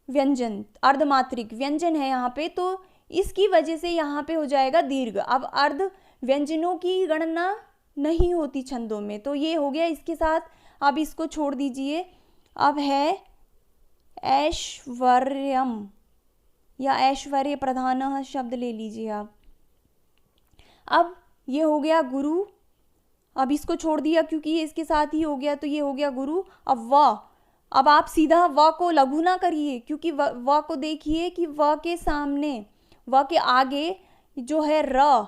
व्यंजन, अर्धमात्रिक व्यंजन है यहाँ पे, तो इसकी वजह से यहाँ पे हो जाएगा दीर्घ। अब अर्ध व्यंजनों की गणना नहीं होती छंदों में, तो ये हो गया इसके साथ। अब इसको छोड़ दीजिए। अब है ऐश्वर्यम या ऐश्वर्य प्रधान शब्द ले लीजिए आप। अब ये हो गया गुरु, अब इसको छोड़ दिया क्योंकि ये इसके साथ ही हो गया, तो ये हो गया गुरु। अब व, अब आप सीधा व को लघु ना करिए, क्योंकि व को देखिए कि व के सामने, व के आगे जो है र,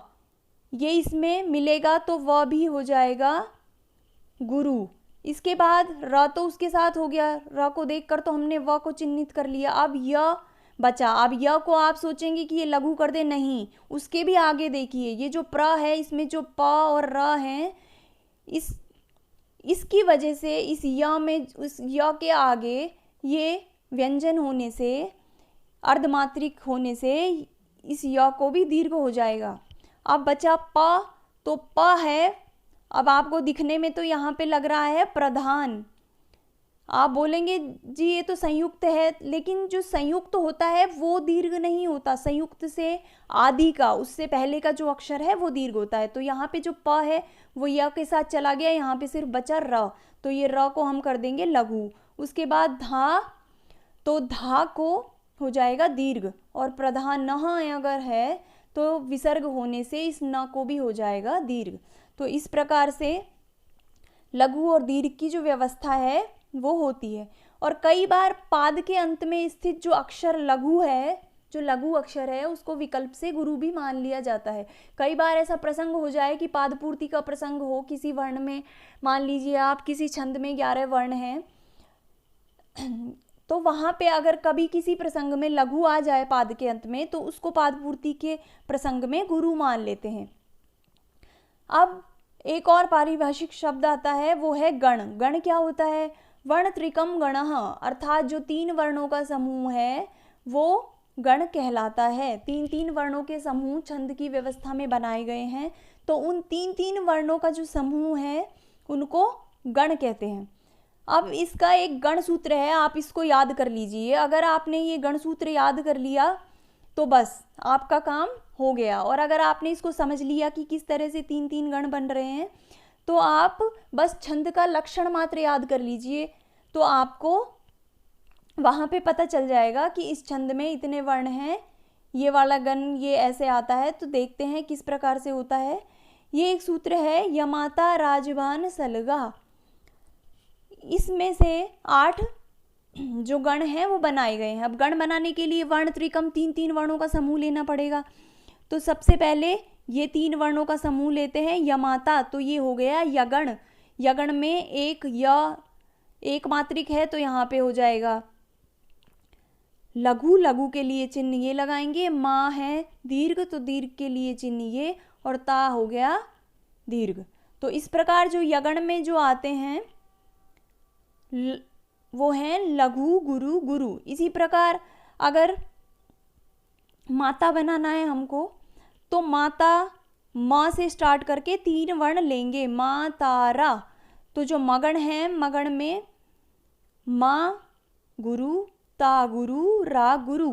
ये इसमें मिलेगा तो व भी हो जाएगा गुरु। इसके बाद र तो उसके साथ हो गया, र को देखकर तो हमने व को चिन्हित कर लिया। अब य बचा। अब य को आप सोचेंगे कि ये लघु कर दे, नहीं, उसके भी आगे देखिए, ये जो प्र है इसमें जो प और र हैं, इसकी वजह से इस य में, उस य के आगे ये व्यंजन होने से, अर्धमात्रिक होने से इस य को भी दीर्घ हो जाएगा। अब बचा प, तो प है, अब आपको दिखने में तो यहाँ पे लग रहा है प्रधान। आप बोलेंगे जी ये तो संयुक्त है, लेकिन जो संयुक्त होता है वो दीर्घ नहीं होता। संयुक्त से आदि का, उससे पहले का जो अक्षर है वो दीर्घ होता है। तो यहाँ पे जो प है वो य के साथ चला गया, यहाँ पे सिर्फ बचा र, तो ये र को हम कर देंगे लघु। उसके बाद धा, तो धा को हो जाएगा दीर्घ, और प्रधान न अगर है तो विसर्ग होने से इस न को भी हो जाएगा दीर्घ। तो इस प्रकार से लघु और दीर्घ की जो व्यवस्था है वो होती है। और कई बार पाद के अंत में स्थित जो अक्षर लघु है, जो लघु अक्षर है, उसको विकल्प से गुरु भी मान लिया जाता है। कई बार ऐसा प्रसंग हो जाए कि पाद पूर्ति का प्रसंग हो किसी वर्ण में, मान लीजिए आप किसी छंद में 11 वर्ण हैं, तो वहाँ पे अगर कभी किसी प्रसंग में लघु आ जाए पाद के अंत में, तो उसको पाद पूर्ति के प्रसंग में गुरु मान लेते हैं। अब एक और पारिभाषिक शब्द आता है, वो है गण। गण क्या होता है? वर्ण त्रिकम गणः, अर्थात जो 3 वर्णों का समूह है वो गण कहलाता है। 3 वर्णों के समूह छंद की व्यवस्था में बनाए गए हैं, तो उन 3 वर्णों का जो समूह है उनको गण कहते हैं। अब इसका एक गण सूत्र है, आप इसको याद कर लीजिए। अगर आपने ये गण सूत्र याद कर लिया तो बस आपका काम हो गया। और अगर आपने इसको समझ लिया कि किस तरह से 3 गण बन रहे हैं, तो आप बस छंद का लक्षण मात्र याद कर लीजिए, तो आपको वहाँ पे पता चल जाएगा कि इस छंद में इतने वर्ण हैं, ये वाला गण ये ऐसे आता है। तो देखते हैं किस प्रकार से होता है। ये एक सूत्र है, यमाता राजवान सलगा। इसमें से 8 जो गण हैं वो बनाए गए हैं। अब गण बनाने के लिए वर्ण त्रिकम 3 वर्णों का समूह लेना पड़ेगा। तो सबसे पहले ये 3 वर्णों का समूह लेते हैं, यमाता, तो ये हो गया यगण। यगण में एक मात्रिक है, तो यहाँ पे हो जाएगा लघु। लघु के लिए चिन्ह ये लगाएंगे। माँ है दीर्घ, तो दीर्घ के लिए चिन्ह ये, और ता हो गया दीर्घ। तो इस प्रकार जो यगण में जो आते हैं वो हैं लघु, गुरु, गुरु। इसी प्रकार अगर माता बनाना है हमको, तो माता माँ से स्टार्ट करके 3 वर्ण लेंगे, माँ तारा। तो जो मगण है, मगण में माँ गुरु, ता गुरु, रा गुरु।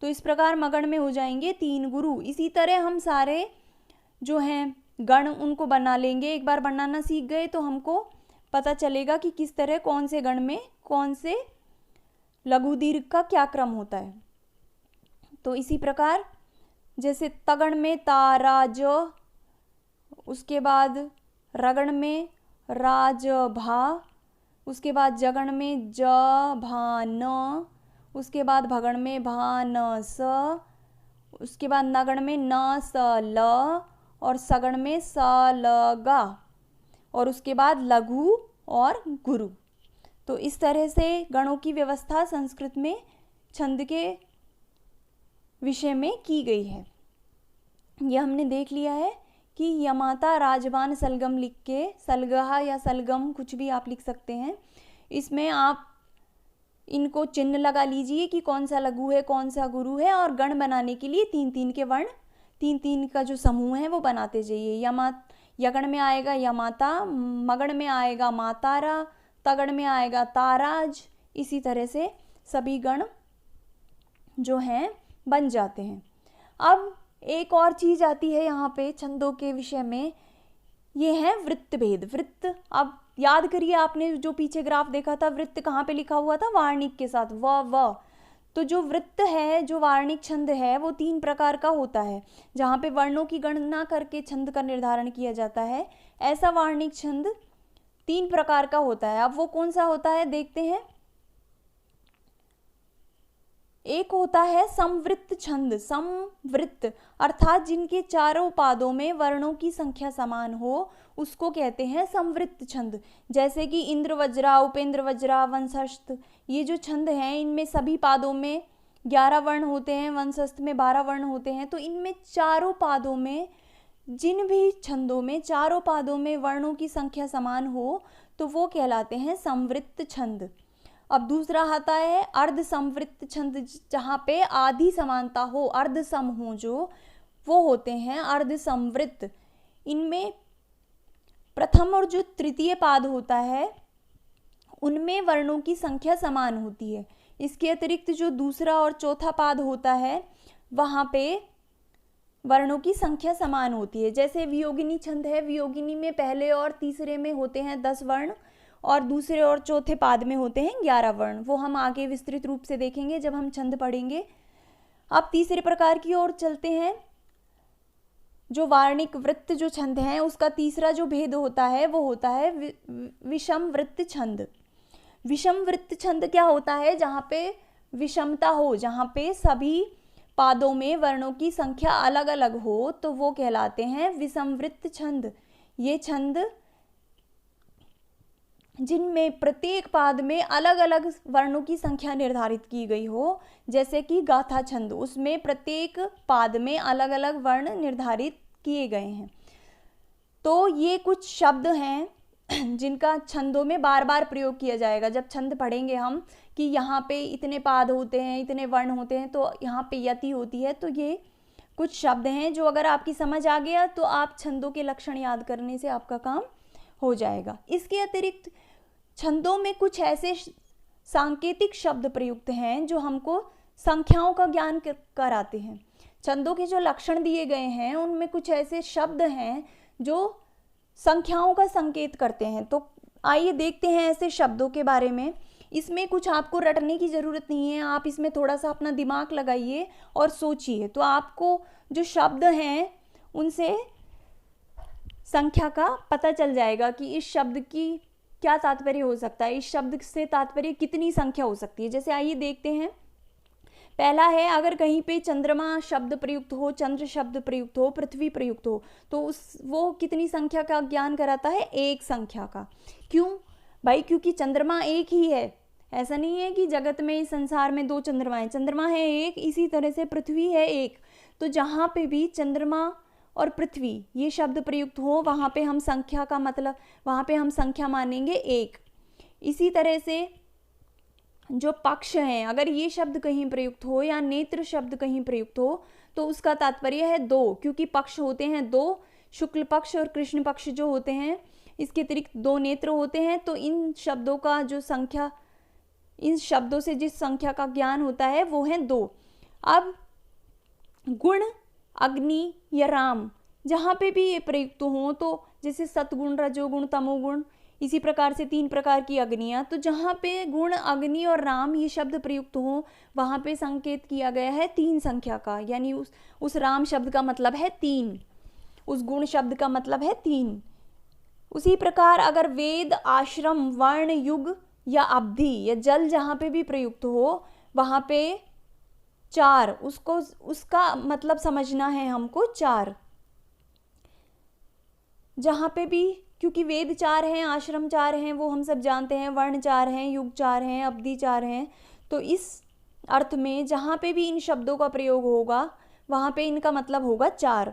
तो इस प्रकार मगण में हो जाएंगे 3 गुरु। इसी तरह हम सारे जो हैं गण उनको बना लेंगे। एक बार बनाना सीख गए तो हमको पता चलेगा कि किस तरह कौन से गण में कौन से लघु दीर्घ का क्या क्रम होता है। तो इसी प्रकार जैसे तगण में ताराज, उसके बाद रगण में राज भा, उसके बाद जगण में ज भा न, उसके बाद भगण में भा न स, उसके बाद नगण में न स ल, और सगण में स ल गा, और उसके बाद लघु और गुरु। तो इस तरह से गणों की व्यवस्था संस्कृत में छंद के विषय में की गई है। यह हमने देख लिया है कि यमाता राजवान सलगम लिख के, सलगहा या सलगम कुछ भी आप लिख सकते हैं, इसमें आप इनको चिन्ह लगा लीजिए कि कौन सा लघु है कौन सा गुरु है। और गण बनाने के लिए 3 के वर्ण, 3 का जो समूह है वो बनाते जाइए। यगण में आएगा यमाता, मगण में आएगा मातारा, तगण में आएगा ताराज। इसी तरह से सभी गण जो हैं बन जाते हैं। अब एक और चीज़ आती है यहाँ पे छंदों के विषय में, ये है वृत्त भेद। वृत्त, अब याद करिए आपने जो पीछे ग्राफ देखा था, वृत्त कहाँ पे लिखा हुआ था? वार्णिक के साथ, व। तो जो वृत्त है, जो वार्णिक छंद है, वो 3 प्रकार का होता है, जहाँ पे वर्णों की गणना करके छंद का निर्धारण किया जाता है। ऐसा वार्णिक छंद 3 प्रकार का होता है। अब वो कौन सा होता है देखते हैं। एक होता है समवृत्त छंद। समवृत्त अर्थात जिनके चारों पादों में वर्णों की संख्या समान हो, उसको कहते हैं समवृत्त छंद। जैसे कि इंद्र वज्रा, उपेंद्र वज्रा, वंशस्थ, ये जो छंद हैं इनमें सभी पादों में 11 वर्ण होते हैं, वंशस्थ में 12 वर्ण होते हैं। तो इनमें चारों पादों में, जिन भी छंदों में चारों पादों में वर्णों की संख्या समान हो, तो वो कहलाते हैं समवृत्त छंद। अब दूसरा आता है अर्ध समवृत्त छंद, जहाँ पे आधी समानता हो, अर्ध सम हो जो, वो होते हैं अर्ध समवृत्त। इनमें प्रथम और जो तृतीय पाद होता है उनमें वर्णों की संख्या समान होती है। इसके अतिरिक्त जो दूसरा और चौथा पाद होता है वहाँ पे वर्णों की संख्या समान होती है। जैसे वियोगिनी छंद है, वियोगिनी में पहले और तीसरे में होते हैं 10 वर्ण, और दूसरे और चौथे पाद में होते हैं 11 वर्ण। वो हम आगे विस्तृत रूप से देखेंगे जब हम छंद पढ़ेंगे। अब तीसरे प्रकार की ओर चलते हैं। जो वार्णिक वृत्त जो छंद हैं उसका तीसरा जो भेद होता है वो होता है विषम वृत्त छंद। विषम वृत्त छंद क्या होता है? जहाँ पे विषमता हो, जहाँ पे सभी पादों में वर्णों की संख्या अलग अलग हो, तो वो कहलाते हैं विषम वृत्त छंद। ये छंद जिनमें प्रत्येक पाद में अलग अलग वर्णों की संख्या निर्धारित की गई हो, जैसे कि गाथा छंद, उसमें प्रत्येक पाद में अलग अलग वर्ण निर्धारित किए गए हैं। तो ये कुछ शब्द हैं जिनका छंदों में बार बार प्रयोग किया जाएगा। जब छंद पढ़ेंगे हम कि यहाँ पे इतने पाद होते हैं, इतने वर्ण होते हैं, तो यहाँ पे यति होती है, तो ये कुछ शब्द हैं जो अगर आपकी समझ आ गया तो आप छंदों के लक्षण याद करने से आपका काम हो जाएगा। इसके अतिरिक्त छंदों में कुछ ऐसे सांकेतिक शब्द प्रयुक्त हैं जो हमको संख्याओं का ज्ञान कराते हैं। छंदों के जो लक्षण दिए गए हैं उनमें कुछ ऐसे शब्द हैं जो संख्याओं का संकेत करते हैं। तो आइए देखते हैं ऐसे शब्दों के बारे में। इसमें कुछ आपको रटने की ज़रूरत नहीं है, आप इसमें थोड़ा सा अपना दिमाग लगाइए और सोचिए, तो आपको जो शब्द हैं उनसे संख्या का पता चल जाएगा कि इस शब्द की क्या तात्पर्य हो सकता है, इस शब्द से तात्पर्य कितनी संख्या हो सकती है। जैसे आइए देखते हैं। पहला है, अगर कहीं पे चंद्रमा शब्द प्रयुक्त हो, चंद्र शब्द प्रयुक्त हो, पृथ्वी प्रयुक्त हो, तो वो कितनी संख्या का ज्ञान कराता है? एक संख्या का। क्यों भाई? क्योंकि चंद्रमा एक ही है। ऐसा नहीं है कि जगत में, इस संसार में दो चंद्रमाएं, चंद्रमा है एक, इसी तरह से पृथ्वी है एक। तो जहाँ पे भी चंद्रमा और पृथ्वी ये शब्द प्रयुक्त हो, वहाँ पे हम संख्या का मतलब, वहाँ पे हम संख्या मानेंगे एक। इसी तरह से जो पक्ष हैं, अगर ये शब्द कहीं प्रयुक्त हो या नेत्र शब्द कहीं प्रयुक्त हो, तो उसका तात्पर्य है दो, क्योंकि पक्ष होते हैं दो, शुक्ल पक्ष और कृष्ण पक्ष जो होते हैं, इसके अतिरिक्त दो नेत्र होते हैं। तो इन शब्दों का जो संख्या, इन शब्दों से जिस संख्या का ज्ञान होता है वो है दो। अब गुण, अग्नि या राम, जहाँ पे भी ये प्रयुक्त हों, तो जैसे सतगुण, रजोगुण, तमोगुण, इसी प्रकार से 3 प्रकार की अग्नियाँ, तो जहाँ पे गुण, अग्नि और राम ये शब्द प्रयुक्त हों, वहाँ पे संकेत किया गया है 3 संख्या का, यानी उस राम शब्द का मतलब है 3, उस गुण शब्द का मतलब है 3। उसी प्रकार अगर वेद, आश्रम, वर्ण, युग या अवधि या जल जहाँ पे भी प्रयुक्त हो, वहाँ पे 4, उसका मतलब समझना है हमको 4। जहाँ पे भी, क्योंकि वेद 4 हैं, आश्रम 4 हैं, वो हम सब जानते हैं, वर्ण 4 हैं, युग 4 हैं, अवधि 4 हैं, तो इस अर्थ में जहाँ पे भी इन शब्दों का प्रयोग होगा वहाँ पे इनका मतलब होगा 4।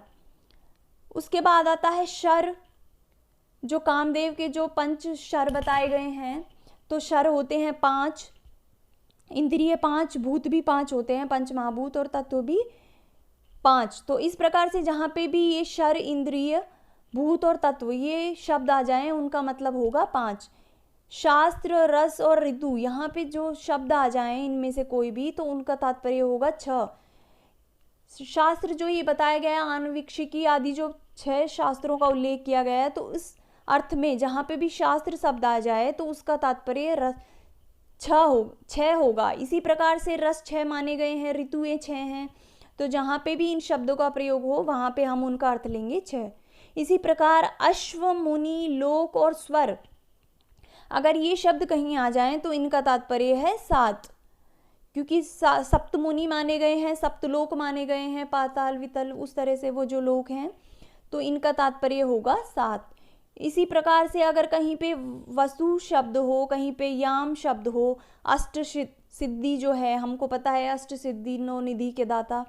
उसके बाद आता है शर, जो कामदेव के जो 5 शर बताए गए हैं, तो शर होते हैं 5, इंद्रिय 5, भूत भी 5 होते हैं, पंच महाभूत, और तत्व भी 5। तो इस प्रकार से जहाँ पे भी ये शर, इंद्रिय, भूत और तत्व ये शब्द आ जाएं, उनका मतलब होगा 5। शास्त्र, रस और ऋतु, यहाँ पे जो शब्द आ जाएं इनमें से कोई भी, तो उनका तात्पर्य होगा 6। शास्त्र जो ये बताया गया, आनुवीक्षिकी आदि जो 6 शास्त्रों का उल्लेख किया गया है, तो उस अर्थ में जहाँ पे भी शास्त्र शब्द आ जाए तो उसका तात्पर्य रस 6 होगा। इसी प्रकार से रस 6 माने गए हैं, ऋतुएं 6 हैं, तो जहाँ पे भी इन शब्दों का प्रयोग हो वहाँ पे हम उनका अर्थ लेंगे 6। इसी प्रकार अश्व, मुनि, लोक और स्वर, अगर ये शब्द कहीं आ जाएं तो इनका तात्पर्य है 7, क्योंकि सप्तमुनि माने गए हैं, सप्तलोक माने गए हैं, पाताल, वितल, उस तरह से वो जो लोक हैं, तो इनका तात्पर्य होगा 7। इसी प्रकार से अगर कहीं पे वसु शब्द हो, कहीं पे याम शब्द हो, अष्ट सिद्धि जो है, हमको पता है अष्ट सिद्धि 9 निधि के दाता,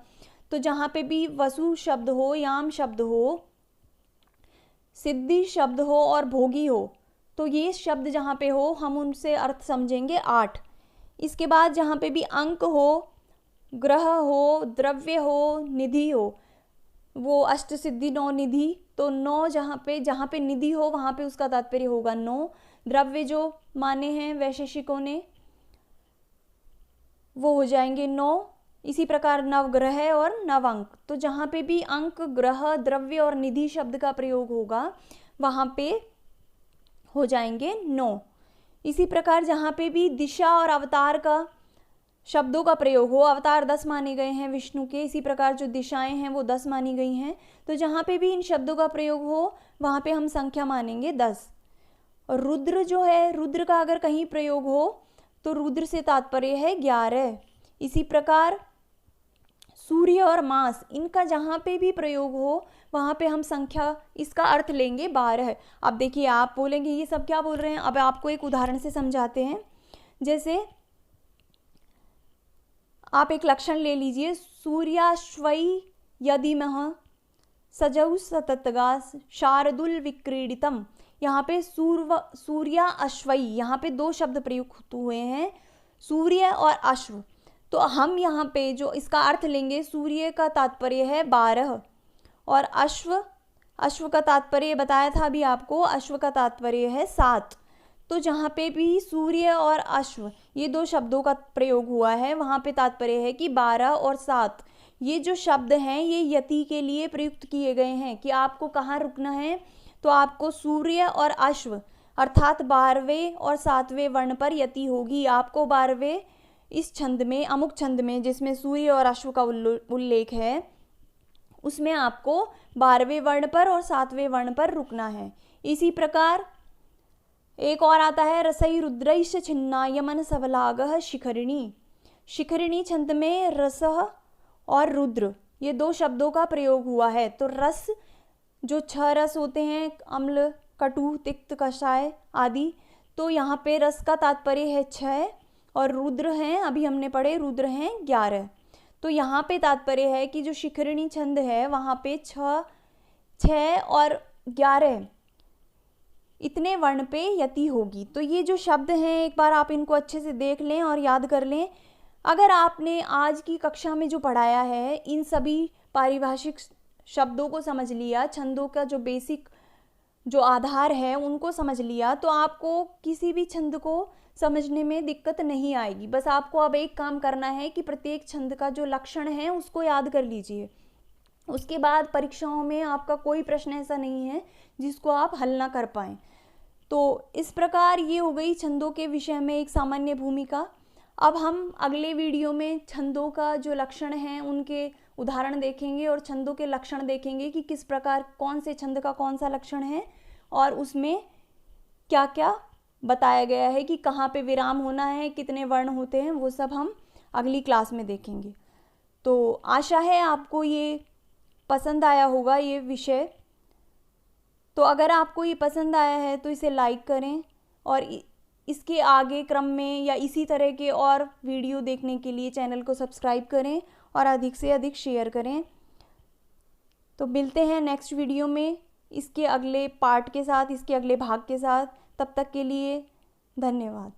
तो जहाँ पे भी वसु शब्द हो, याम शब्द हो, सिद्धि शब्द हो और भोगी हो, तो ये शब्द जहाँ पे हो हम उनसे अर्थ समझेंगे 8। इसके बाद जहाँ पे भी अंक हो, ग्रह हो, द्रव्य हो, निधि हो, वो अष्ट सिद्धि 9 निधि, तो 9 जहाँ पे निधि हो वहाँ पे उसका तात्पर्य होगा 9। द्रव्य जो माने हैं वैशेषिकों ने वो हो जाएंगे 9। इसी प्रकार नवग्रह और नवअंक, तो जहाँ पे भी अंक, ग्रह, द्रव्य और निधि शब्द का प्रयोग होगा वहाँ पे हो जाएंगे 9। इसी प्रकार जहाँ पे भी दिशा और अवतार का शब्दों का प्रयोग हो, अवतार 10 माने गए हैं विष्णु के, इसी प्रकार जो दिशाएं हैं वो 10 मानी गई हैं। तो जहाँ पे भी इन शब्दों का प्रयोग हो वहाँ पे हम संख्या मानेंगे 10। और रुद्र जो है, रुद्र का अगर कहीं प्रयोग हो तो रुद्र से तात्पर्य है 11। इसी प्रकार सूर्य और मास, इनका जहाँ पे भी प्रयोग हो वहाँ पे हम संख्या, इसका अर्थ लेंगे 12। अब देखिए आप बोलेंगे ये सब क्या बोल रहे हैं, अब आपको एक उदाहरण से समझाते हैं। जैसे आप एक लक्षण ले लीजिए, सूर्याश्वई यदिमः सजौ सततगा शार्दुल विक्रीडितम। यहाँ पे सूर्या अश्वई, यहाँ पे 2 शब्द प्रयुक्त हुए हैं, सूर्य और अश्व। तो हम यहाँ पे जो इसका अर्थ लेंगे, सूर्य का तात्पर्य है 12 और अश्व का तात्पर्य बताया था अभी आपको, अश्व का तात्पर्य है 7। तो जहाँ पे भी सूर्य और अश्व ये 2 शब्दों का प्रयोग हुआ है वहाँ पे तात्पर्य है कि 12 और 7 ये जो शब्द हैं ये यति के लिए प्रयुक्त किए गए हैं कि आपको कहाँ रुकना है। तो आपको सूर्य और अश्व अर्थात 12वें और 7वें वर्ण पर यति होगी। आपको 12वें इस छंद में, अमुक छंद में जिसमें सूर्य और अश्व का उल्लेख है, उसमें आपको 12वें वर्ण पर और 7वें वर्ण पर रुकना है। इसी प्रकार एक और आता है, रसई रुद्रैश छिन्ना यमन सबलागह शिखरिणी। शिखरिणी छंद में रसह और रुद्र ये 2 शब्दों का प्रयोग हुआ है। तो रस, जो 6 रस होते हैं, अम्ल, कटु, तिक्त, कषाय आदि, तो यहाँ पे रस का तात्पर्य है 6 और रुद्र हैं, अभी हमने पढ़े रुद्र हैं 11। तो यहाँ पे तात्पर्य है कि जो शिखरिणी छंद है वहाँ पे 6 और 11 इतने वर्ण पे यति होगी। तो ये जो शब्द हैं एक बार आप इनको अच्छे से देख लें और याद कर लें। अगर आपने आज की कक्षा में जो पढ़ाया है इन सभी पारिभाषिक शब्दों को समझ लिया, छंदों का जो बेसिक जो आधार है उनको समझ लिया, तो आपको किसी भी छंद को समझने में दिक्कत नहीं आएगी। बस आपको अब एक काम करना है कि प्रत्येक छंद का जो लक्षण है उसको याद कर लीजिए। उसके बाद परीक्षाओं में आपका कोई प्रश्न ऐसा नहीं है जिसको आप हल ना कर पाएँ। तो इस प्रकार ये हो गई छंदों के विषय में एक सामान्य भूमिका। अब हम अगले वीडियो में छंदों का जो लक्षण हैं उनके उदाहरण देखेंगे और छंदों के लक्षण देखेंगे कि किस प्रकार कौन से छंद का कौन सा लक्षण है और उसमें क्या क्या बताया गया है कि कहाँ पे विराम होना है, कितने वर्ण होते हैं, वो सब हम अगली क्लास में देखेंगे। तो आशा है आपको ये पसंद आया होगा ये विषय। तो अगर आपको ये पसंद आया है तो इसे लाइक करें और इसके आगे क्रम में या इसी तरह के और वीडियो देखने के लिए चैनल को सब्सक्राइब करें और अधिक से अधिक शेयर करें। तो मिलते हैं नेक्स्ट वीडियो में इसके अगले पार्ट के साथ, इसके अगले भाग के साथ। तब तक के लिए धन्यवाद।